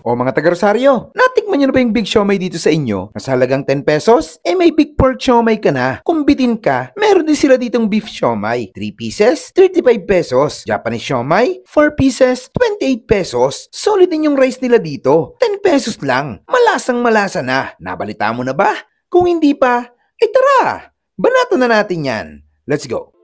O mga taga-Rosario, natikman nyo na ba yung big siomay dito sa inyo? Nasa halagang 10 pesos? Eh may big pork siomay ka na. Kung bitin ka, meron din sila ditong beef siomay. 3 pieces, 35 pesos. Japanese siomay, 4 pieces, 28 pesos. Solid din yung rice nila dito. 10 pesos lang. Malasang malasa na. Nabalita mo na ba? Kung hindi pa, ay tara! Banatan na natin yan. Let's go!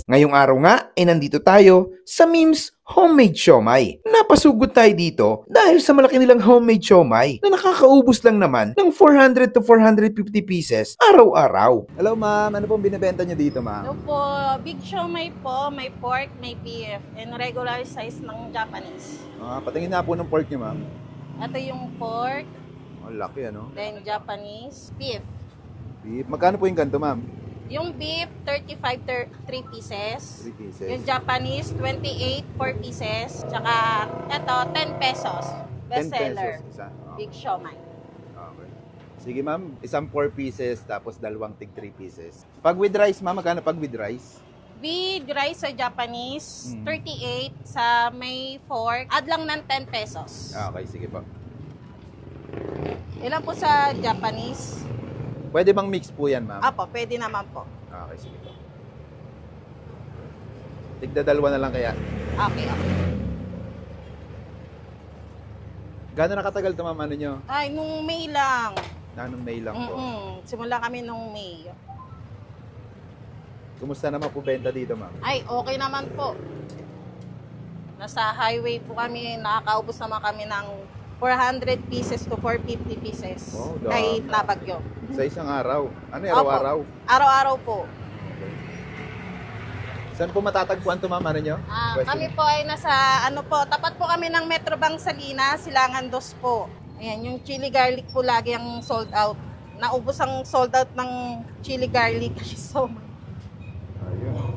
Ngayong araw nga, ay nandito tayo sa Mim's Homemade Siomay. Napasugod tayo dito dahil sa malaki nilang homemade siomay na nakakaubos lang naman ng 400 to 450 pieces araw-araw. Hello ma'am, ano pong binibenta niyo dito ma'am? Ito po, big siomay po, may pork, may beef, and regular size ng Japanese. Patingin na po ng pork niyo ma'am. Ito yung pork, Laki ano? then Japanese, beef. Beef. Magkano po yung ganito ma'am? Yung beef, 35, 3 pieces. 3 pieces. Yung Japanese, 28, 4 pieces. Tsaka, ito, 10 pesos. Best 10 seller. pesos isa. Big siomay. Okay. Sige ma'am, isang 4 pieces tapos dalawang tig 3 pieces. Pag with rice ma'am, magkano pag with rice? With rice sa Japanese, 38. Sa may fork, add lang ng 10 pesos. Okay, sige po. Ilan po sa Japanese? Pwede bang mix po yan ma'am? Apo, pwede naman po. Okay, sige po. Tigda dalawa na lang kaya. Okay. Gano'n nakatagal ito ma'am ano nyo? Ay, nung May lang. Nung May lang po. Simula kami nung May. Kumusta naman po benta dito ma'am? Ay, okay naman po. Nasa highway po kami, nakakaubos naman kami ng 400 pieces to 450 pieces. Oh, kahit nabagyo. Sa isang araw? Ano yung araw-araw? Araw-araw po. Saan po matatagpuan ito ma'am? Ano nyo? Kami po ay nasa, tapat po kami ng Metro Bank Salinas, Silangan 2 po. Ayan, yung chili garlic po lagi ang sold out. Naubos ang sold out ng chili garlic. So, ayun.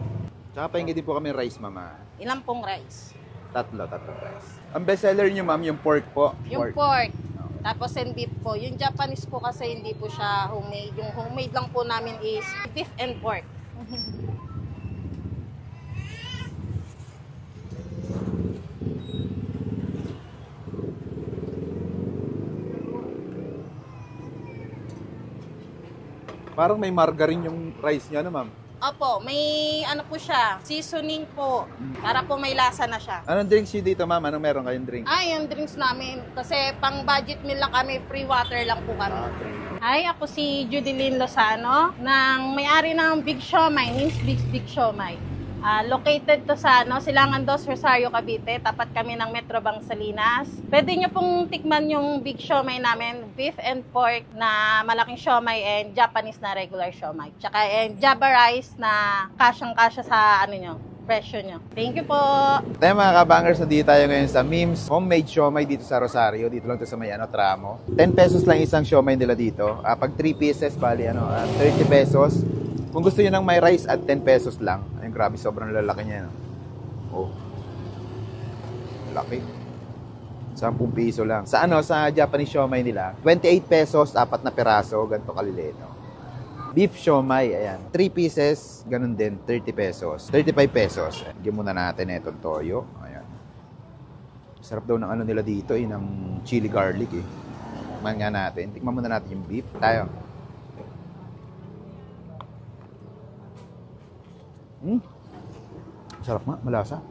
Tsaka pahingin din po kami rice mama. ilang pong rice? Tatlo rice. Ang best seller nyo ma'am, yung pork po. Yung pork. Tapos and beef po. Yung Japanese po kasi hindi po siya homemade. Yung homemade lang po namin is beef and pork. Parang may margarine yung rice niya ano ma'am? Opo, may po siya, seasoning po. Para po may lasa na siya. Anong drinks nyo dito ma'am? Anong meron kayong drink? Yung drinks namin. Kasi pang budget meal lang kami, free water lang po kami. Hi, ako si Judilyn Lozano, ng may-ari ng Big Siomay, means Big Siomay. Located to sa Silangan 2, Rosario, Cavite. Tapat kami ng Metro Bank Salinas. Pwede nyo pong tikman yung Big Siomay namin, beef and pork na malaking siomay and Japanese na regular siomay. Tsaka and Java rice na kasyang-kasya sa presyo nyo. Thank you po! Tayo mga kabangers, nandito tayo ngayon sa Mim's Homemade Siomay dito sa Rosario. Dito lang to sa may Tramo. 10 pesos lang isang siomay nila dito. Pag 3 pieces, bali 30 pesos. Kung gusto niyo ng may rice at 10 pesos lang. Ayun, grabe, sobrang lalaki niya. Oh. Laki. 10 piso lang. Sa Japanese siomay nila, 28 pesos, 4 na peraso, ganito kaliliit. Beef siomay, ayan. 3 pieces, ganun din, 30 pesos. 35 pesos. Bigyan muna natin itong toyo. Ayan. Sarap daw ng nila dito, ng chili garlic eh. Tikman nga natin. Tikman muna natin yung beef. Tayo. Sarap nga, malasa.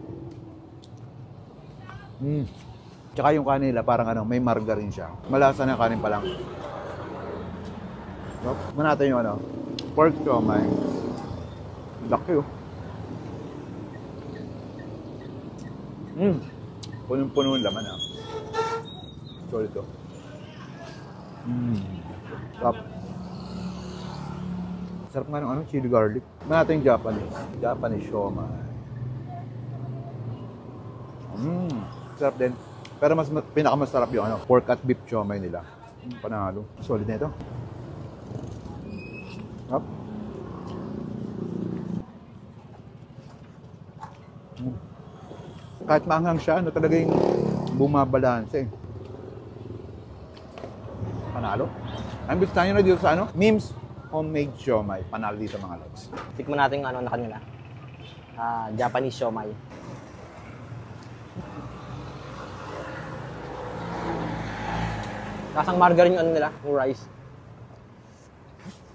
Tsaka yung kanin nila, parang may margarine siya. Malasa na kanin pa lang. Tikman natin yung pork siomay. Laki oh. Punong-puno yung laman Solid to. Sarap. Sarap nga ng chili garlic. Tikman natin yung Japanese siomay. Sarap din. Pero pinakamasarap yung pork at beef siomay nila. Panalo. Solid na ito. Sarap. Kahit maanghang siya, talaga yung bumabalanse. Panalo. Ang gusto nyo na dito sa Mim's homemade siomay. Panalo dito mga lods. Tikman natin yung ano na kanila. Japanese siomay. Kasang margarine yung ano nila, yung rice.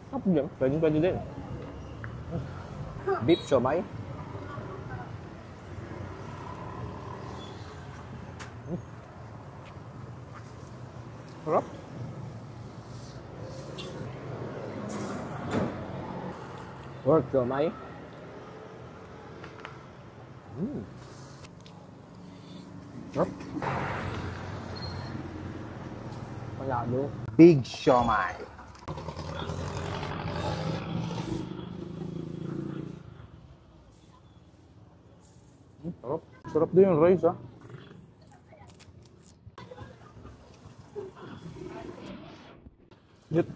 Sarap din. Pwede din. Beef siomay. Sarap. Pork siomay. Sarap. Panalo. Big siomay. Sarap. Sarap din yung rice, ah. Yun.